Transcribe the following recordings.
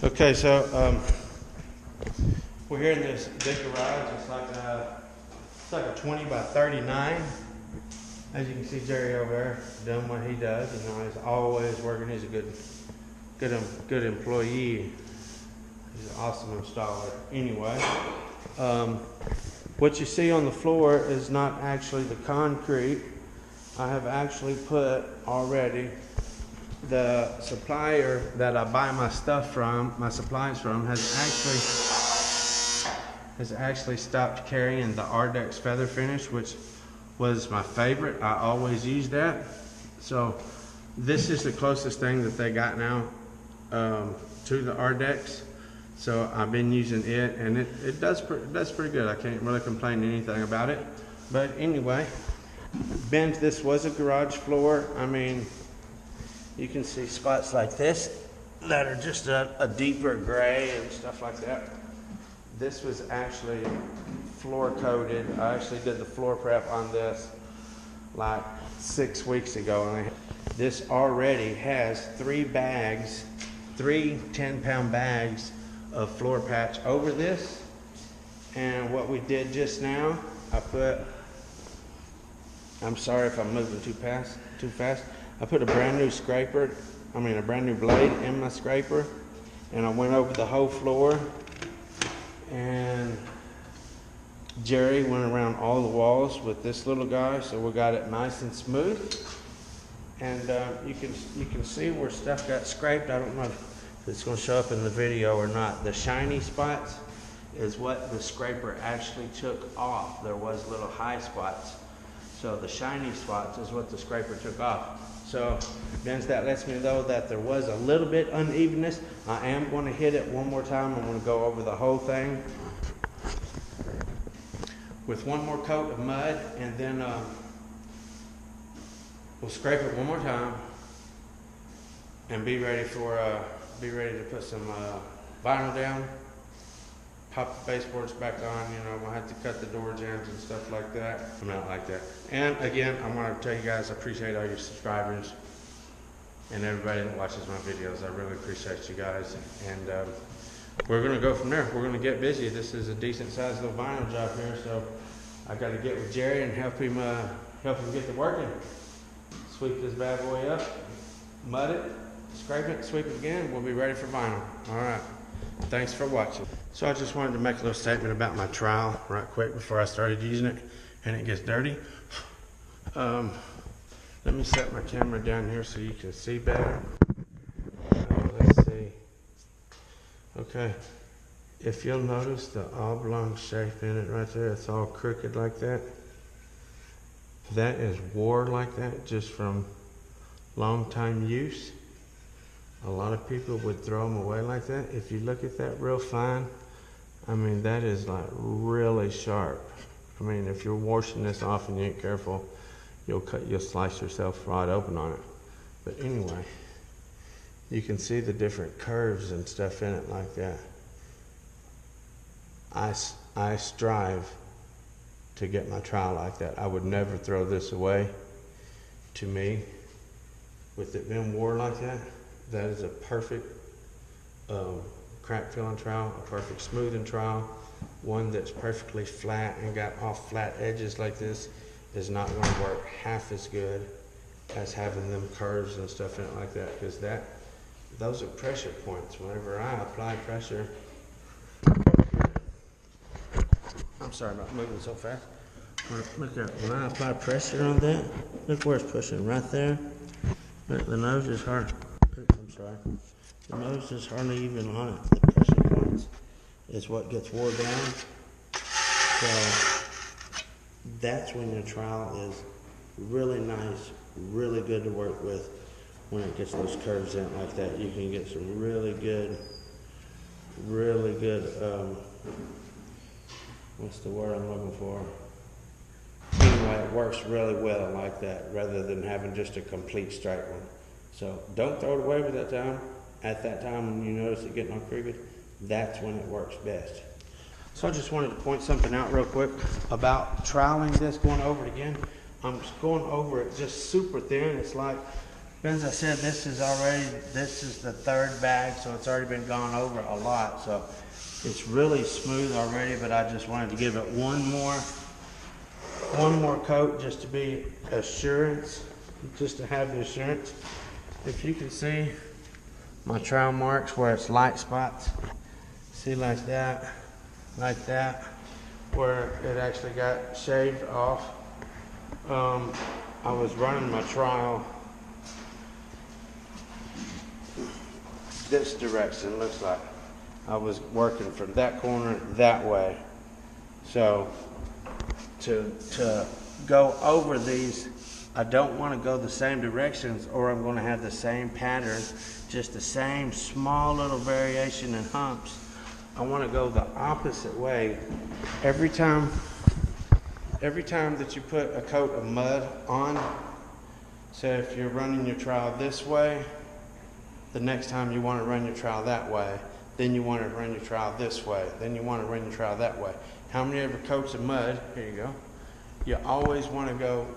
Okay, so we're here in this big garage. It's like a 20 by 39. As you can see, Jerry over there doing what he does. You know, he's always working. He's a good employee. He's an awesome installer. Anyway, what you see on the floor is not actually the concrete. I have actually put already the supplier that I buy my stuff from, my supplies from, has actually stopped carrying the Ardex feather finish, which was my favorite. I always use that. So this is the closest thing that they got now to the Ardex. So I've been using it, and it does pretty good. I can't really complain anything about it. But anyway, this was a garage floor. I mean, you can see spots like this that are just a deeper gray and stuff like that. This was actually floor coated. I actually did the floor prep on this like 6 weeks ago. And this already has 3 10-pound bags of floor patch over this. And what we did just now, I'm sorry if I'm moving too fast. I put a brand new blade in my scraper, and I went over the whole floor, and Jerry went around all the walls with this little guy, so we got it nice and smooth. And you can see where stuff got scraped. I don't know if it's going to show up in the video or not. The shiny spots is what the scraper actually took off. There was little high spots. So the shiny spots is what the scraper took off. So then that lets me know that there was a little bit unevenness. I am going to hit it one more time. I'm going to go over the whole thing with one more coat of mud, and then we'll scrape it one more time and be ready to put some vinyl down. Pop the baseboards back on, you know, we'll have to cut the door jambs and stuff like that. I'm not like that. And again, I want to tell you guys, I appreciate all your subscribers and everybody that watches my videos. I really appreciate you guys. And we're going to go from there. We're going to get busy. This is a decent sized little vinyl job here, so I got to get with Jerry and help him get to working. Sweep this bad boy up, mud it, scrape it, sweep it again. We'll be ready for vinyl. All right. Thanks for watching. So I just wanted to make a little statement about my trowel right quick before I started using it and it gets dirty. Let me set my camera down here so you can see better. Let's see. Okay. If you'll notice the oblong shape in it right there, it's all crooked like that. That is wore like that just from long time use. A lot of people would throw them away like that. If you look at that real fine, I mean, that is like really sharp. I mean, if you're washing this off and you ain't careful, you'll slice yourself right open on it. But anyway, you can see the different curves and stuff in it like that. I strive to get my trowel like that. I would never throw this away. To me, with it being worn like that, that is a perfect crack filling trowel, a perfect smoothing trowel. One that's perfectly flat and got off flat edges like this is not going to work half as good as having them curves and stuff in it like that, because those are pressure points. Whenever I apply pressure, I'm sorry about moving so fast. Look at when I apply pressure on that, look where it's pushing, right there. Look, the nose is hard. I'm sorry. The nose is hardly even on it. The pressure points is what gets wore down. So that's when your trowel is really nice, really good to work with. When it gets those curves in like that, you can get some really good, what's the word I'm looking for? Anyway, it works really well like that, rather than having just a complete straight one. So don't throw it away at that time when you notice it getting all crooked. That's when it works best. So I just wanted to point something out real quick about troweling this, going over it again. I'm just going over it just super thin. It's like as I said, this is the third bag, so it's already been gone over a lot. So it's really smooth already, but I just wanted to give it one more coat just to be assurance, just to have the assurance. If you can see my trowel marks where it's light spots, see like that, where it actually got shaved off. I was running my trowel this direction, looks like I was working from that corner that way. So to go over these, I don't want to go the same directions, or I'm going to have the same pattern, just the same small little variation in humps. I want to go the opposite way. Every time that you put a coat of mud on, so if you're running your trowel this way, the next time you want to run your trowel that way, then you want to run your trowel this way, then you want to run your trowel that way. How many ever coats of mud, here you go, you always want to go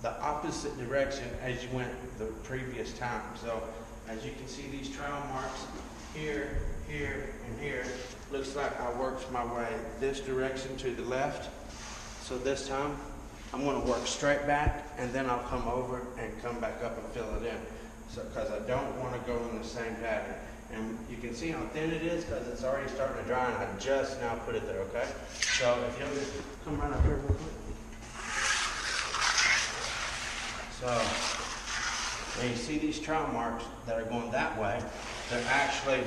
the opposite direction as you went the previous time. So as you can see, these trowel marks here, here, and here, looks like I worked my way this direction to the left. So this time I'm going to work straight back, and then I'll come over and come back up and fill it in. So because I don't want to go in the same pattern. And you can see how thin it is because it's already starting to dry, and I just now put it there, okay? So if you'll just come right up here real quick. So when you see these trowel marks that are going that way, they're actually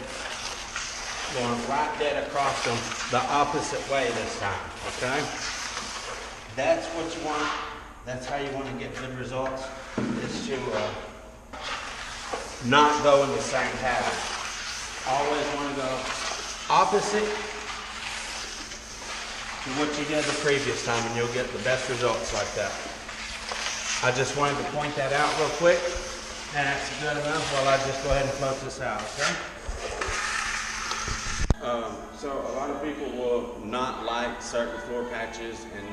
going right dead across them the opposite way this time, okay? That's what you want. That's how you want to get good results, is to not go in the same pattern. Always want to go opposite to what you did the previous time, and you'll get the best results like that. I just wanted to point that out real quick, and that's good enough. Well, I'll just go ahead and close this out, okay? So a lot of people will not like certain floor patches and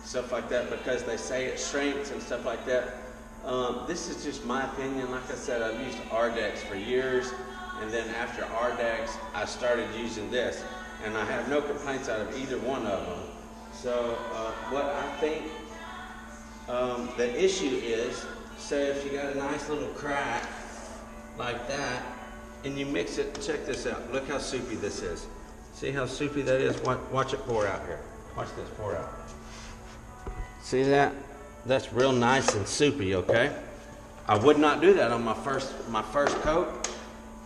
stuff like that because they say it shrinks and stuff like that. This is just my opinion. Like I said, I've used Ardex for years, and then after Ardex, I started using this, and I have no complaints out of either one of them. So what I think the issue is, say if you got a nice little crack like that, and you mix it, check this out. Look how soupy this is. See how soupy that is? Watch it pour out here. Watch this pour out. See that? That's real nice and soupy, okay? I would not do that on my first coat.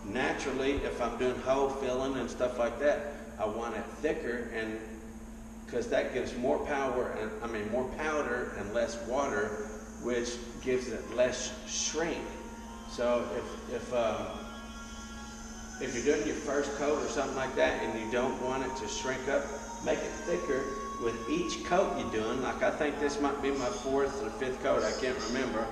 Naturally, if I'm doing hole filling and stuff like that, I want it thicker, and because that gives more power, and more powder and less water, which gives it less shrink. So if you're doing your first coat or something like that and you don't want it to shrink up, make it thicker with each coat you're doing. Like I think this might be my 4th or 5th coat, I can't remember.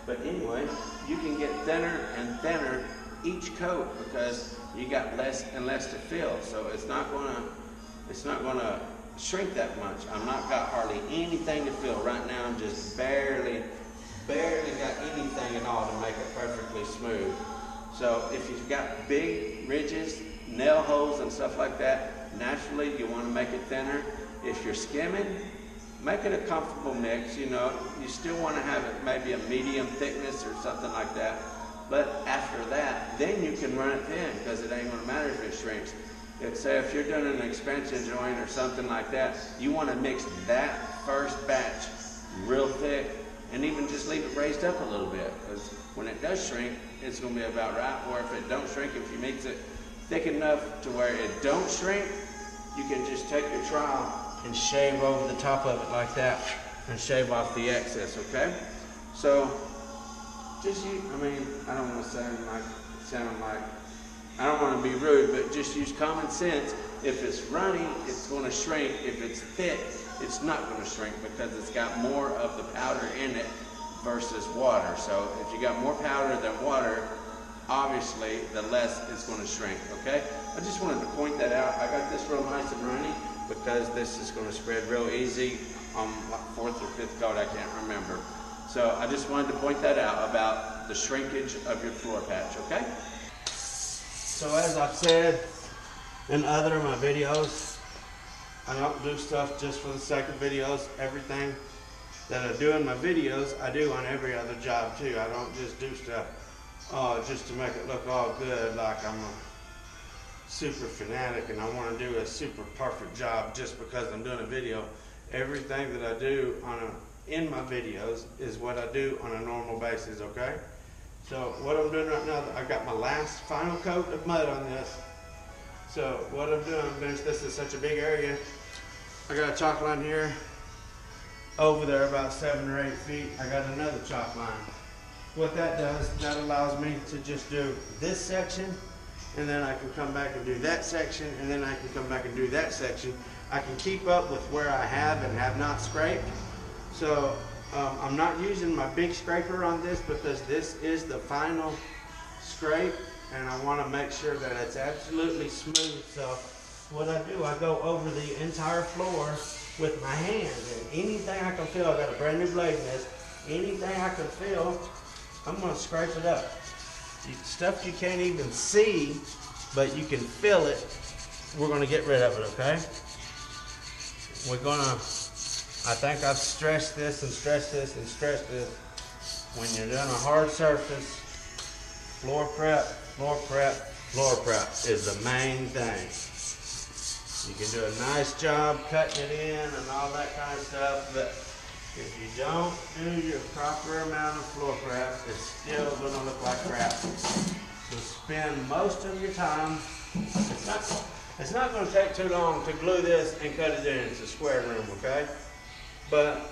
But anyway, you can get thinner and thinner each coat because you got less and less to fill. So it's not gonna shrink that much. I'm not got hardly anything to fill right now. I'm just barely got anything at all to make it perfectly smooth. So if you've got big ridges, nail holes and stuff like that, naturally you want to make it thinner. If you're skimming, make it a comfortable mix. You know, you still want to have it maybe a medium thickness or something like that. But after that, then you can run it thin because it ain't going to matter if it shrinks. Say if you're doing an expansion joint or something like that, you want to mix that first batch real thick and even just leave it raised up a little bit, because when it does shrink, it's going to be about right. Or if it don't shrink, if you mix it thick enough to where it don't shrink, you can just take your trowel and shave over the top of it like that and shave off the excess, okay? So just use, I don't want to sound like, I don't want to be rude, but just use common sense. If it's runny, it's going to shrink. If it's thick, it's not going to shrink because it's got more of the powder in it versus water. So if you got more powder than water, obviously the less it's going to shrink, okay? I just wanted to point that out. I got this real nice and runny because this is going to spread real easy on my 4th or 5th coat, I can't remember. So I just wanted to point that out about the shrinkage of your floor patch, okay? So as I've said in other of my videos, I don't do stuff just for the sake of videos. Everything that I do in my videos, I do on every other job too. I don't just do stuff just to make it look all good, like I'm a super fanatic and I want to do a super perfect job just because I'm doing a video. Everything that I do in my videos is what I do on a normal basis, okay? So what I'm doing right now, I've got my last final coat of mud on this. So what I'm doing, this is such a big area. I got a chalk line here, over there about 7 or 8 feet. I got another chalk line. What that does, that allows me to just do this section, and then I can come back and do that section, and then I can come back and do that section. I can keep up with where I have and have not scraped. So I'm not using my big scraper on this because this is the final scrape and I want to make sure that it's absolutely smooth. So what I do, I go over the entire floor with my hand, and anything I can feel, I got a brand new blade in this, anything I can feel, I'm going to scrape it up. Stuff you can't even see, but you can feel it, we're going to get rid of it, okay? We're going to, I think I've stressed this and stressed this and stressed this. When you're doing a hard surface, floor prep is the main thing. You can do a nice job cutting it in and all that kind of stuff, but if you don't do your proper amount of floor prep, it's still going to look like crap. So spend most of your time, it's not going to take too long to glue this and cut it in. It's a square room, okay? But,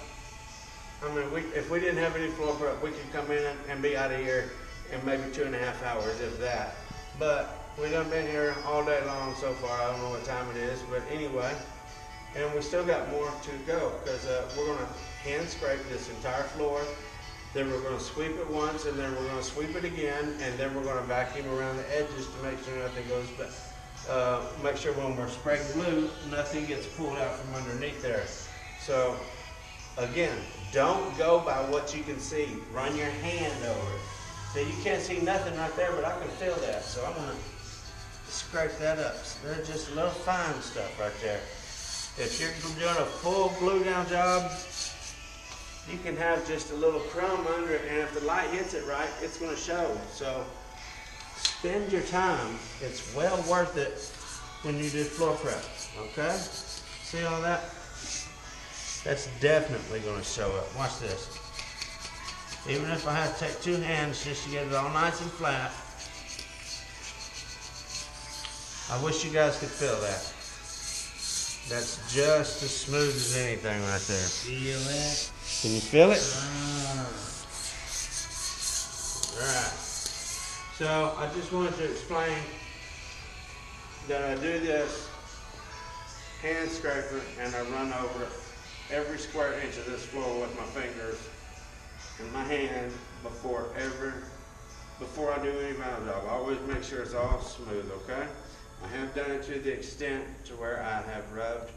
I mean, if we didn't have any floor prep, we could come in and be out of here in maybe 2.5 hours, if that. But we done been here all day long so far. I don't know what time it is, but anyway. And we still got more to go because we're going to hand scrape this entire floor. Then we're going to sweep it once, and then we're going to sweep it again, and then we're going to vacuum around the edges to make sure nothing goes back. Make sure when we're spraying glue, nothing gets pulled out from underneath there. So, again, don't go by what you can see. Run your hand over it. So you can't see nothing right there, but I can feel that. So I'm going to scrape that up. So there's just a little fine stuff right there. If you're doing a full glue down job, you can have just a little crumb under it, and if the light hits it right, it's going to show. So spend your time. It's well worth it when you do floor prep. Okay? See all that? That's definitely going to show up. Watch this. Even if I have to take 2 hands just to get it all nice and flat. I wish you guys could feel that. That's just as smooth as anything right there. Feel it? Can you feel it? Right. So I just wanted to explain that I do this hand scraper and I run over every square inch of this floor with my fingers and my hand before I do any vinyl job. I always make sure it's all smooth, okay? I have done it to the extent to where I have rubbed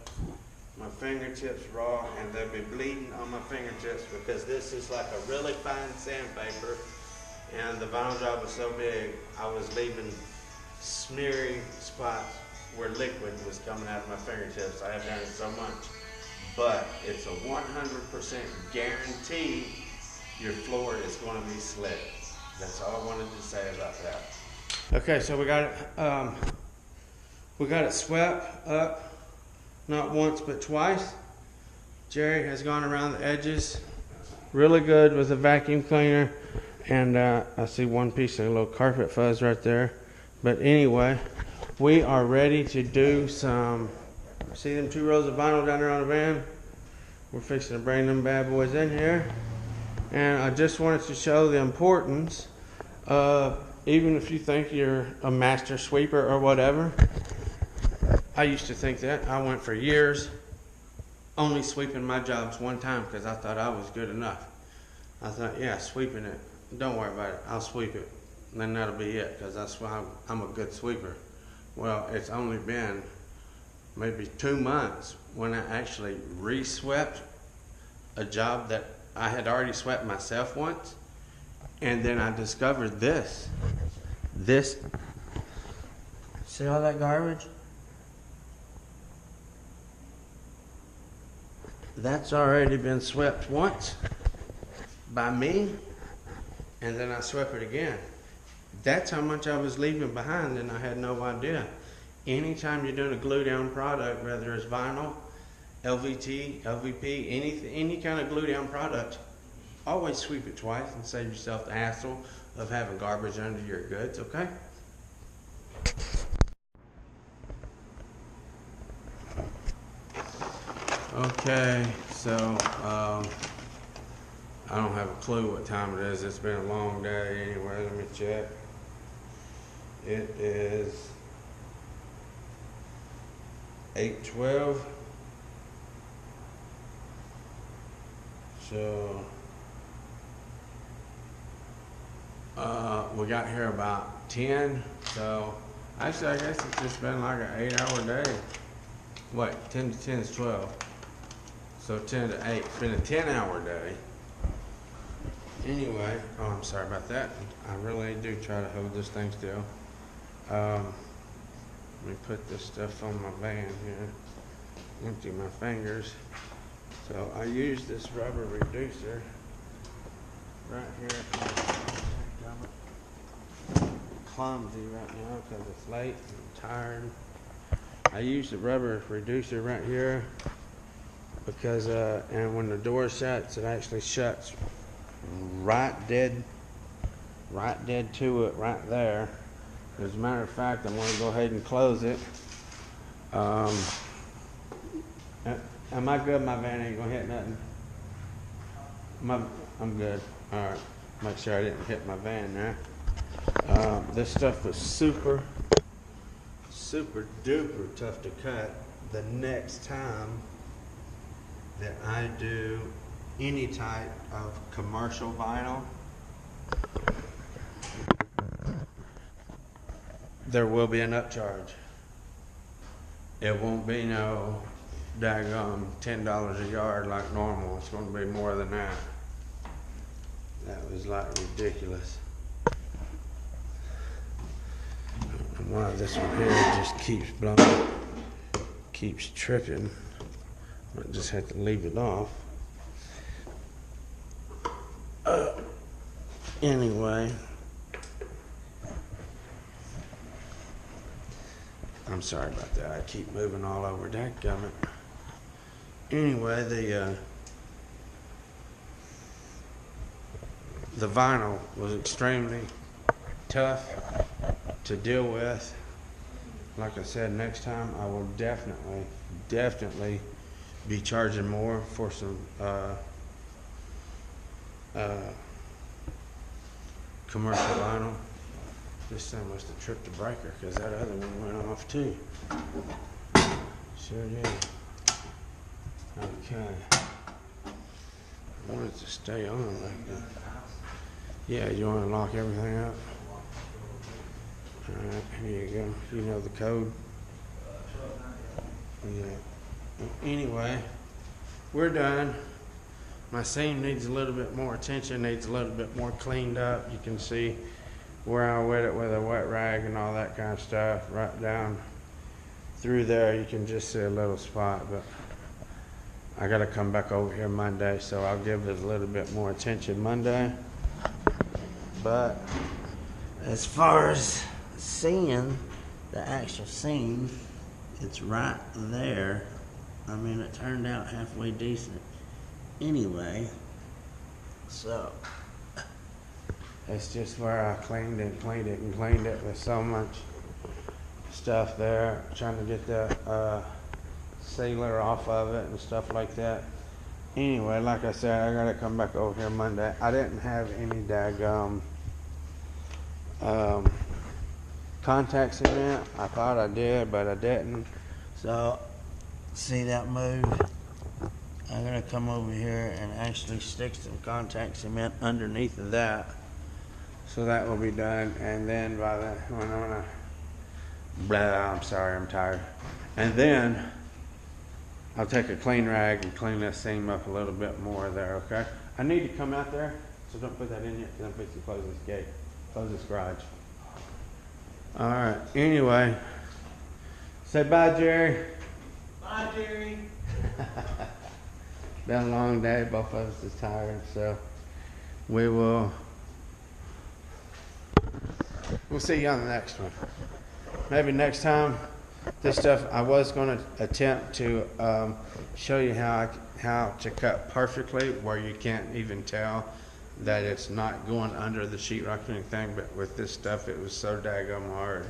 my fingertips raw and they'll be bleeding on my fingertips because this is like a really fine sandpaper and the vinyl job was so big I was leaving smeary spots where liquid was coming out of my fingertips. I have done it so much. But it's a 100% guarantee your floor is going to be slick. That's all I wanted to say about that. Okay, so we got it swept up, not once but twice. Jerry has gone around the edges really good with a vacuum cleaner, and I see one piece of a little carpet fuzz right there. But anyway, we are ready to do some, see them 2 rows of vinyl down there on the van? We're fixing to bring them bad boys in here. And I just wanted to show the importance of, even if you think you're a master sweeper or whatever, I used to think that. I went for years only sweeping my jobs one time because I thought I was good enough. I thought, yeah, sweeping it, don't worry about it, I'll sweep it. And then that'll be it because that's why I'm a good sweeper. Well, it's only been maybe 2 months when I actually re-swept a job that I had already swept myself once, and then I discovered this. See all that garbage? That's already been swept once by me, and then I swept it again. That's how much I was leaving behind, and I had no idea. Anytime you're doing a glue down product, whether it's vinyl, LVT, LVP, any kind of glue down product, always sweep it twice and save yourself the hassle of having garbage under your goods, okay? Okay, so I don't have a clue what time it is. It's been a long day anyway. Let me check. It is 8:12. So we got here about 10. So actually, I guess it's just been like an 8-hour day. Wait, 10 to 10 is 12. So 10 to 8. It's been a 10-hour day. Anyway, oh, I'm sorry about that. I really do try to hold this thing still. Let me put this stuff on my van here. Empty my fingers. So I use this rubber reducer right here. Clumsy right now because it's late and I'm tired. I use the rubber reducer right here because and when the door shuts, it actually shuts right dead to it right there. As a matter of fact, I'm going to go ahead and close it. Am I good? My van ain't going to hit nothing? I'm good. All right. Make sure I didn't hit my van there. This stuff was super duper tough to cut the next time that I do any type of commercial vinyl. There will be an upcharge. It won't be no daggone $10 a yard like normal. It's going to be more than that. That was like ridiculous. And why this one here just keeps blowing, keeps tripping. I just have to leave it off. Anyway, I'm sorry about that. I keep moving all over. Dadgummit. Anyway, the vinyl was extremely tough to deal with. Like I said, next time I will definitely be charging more for some commercial vinyl. This thing must have tripped the breaker because that other one went off too. Sure did. Okay. I want it to stay on like that. Yeah, you want to lock everything up? Alright, here you go. You know the code. Yeah. Anyway, we're done. My seam needs a little bit more attention, needs a little bit more cleaned up. You can see where I wet it with a wet rag and all that kind of stuff. Right down through there, you can just see a little spot, but I gotta come back over here Monday, so I'll give it a little bit more attention Monday. But as far as seeing the actual seam, it's right there. I mean, it turned out halfway decent anyway. So it's just where I cleaned it with so much stuff there, trying to get the sealer off of it and stuff like that. Anyway, like I said, I gotta come back over here Monday. I didn't have any daggum contact cement. I thought I did, but I didn't. So, see that move? I'm gonna come over here and actually stick some contact cement underneath of that. So that will be done, and then by the I'm sorry, I'm tired. And then I'll take a clean rag and clean this seam up a little bit more there, okay? I need to come out there, so don't put that in yet, because I'm fixing to close this gate, close this garage. All right, anyway, say bye, Jerry. Bye, Jerry. Been a long day, both of us is tired, so we'll see you on the next one. Maybe next time, this stuff, I was gonna attempt to show you how to cut perfectly where you can't even tell that it's not going under the sheetrock or anything, but with this stuff, it was so daggum hard.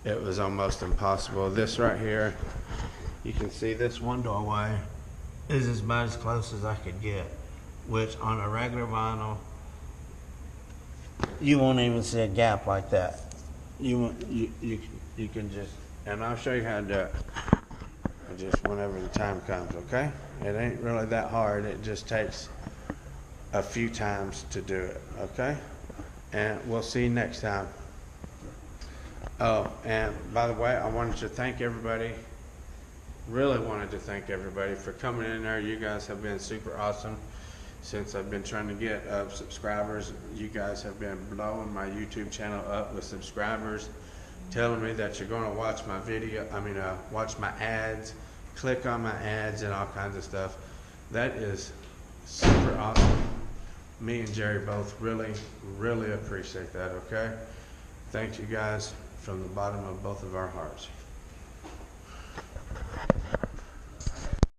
It was almost impossible. This right here, you can see this one doorway is as about as close as I could get, which on a regular vinyl, you won't even see a gap like that. You can just, and I'll show you how to do it. Just whenever the time comes, okay? It ain't really that hard. It just takes a few times to do it, okay? And we'll see you next time. Oh, and by the way, I wanted to thank everybody. Really wanted to thank everybody for coming in there. You guys have been super awesome. Since I've been trying to get subscribers, you guys have been blowing my YouTube channel up with subscribers, telling me that you're going to watch my video, watch my ads, click on my ads and all kinds of stuff. That is super awesome. Me and Jerry both really appreciate that, okay? Thank you guys from the bottom of both of our hearts.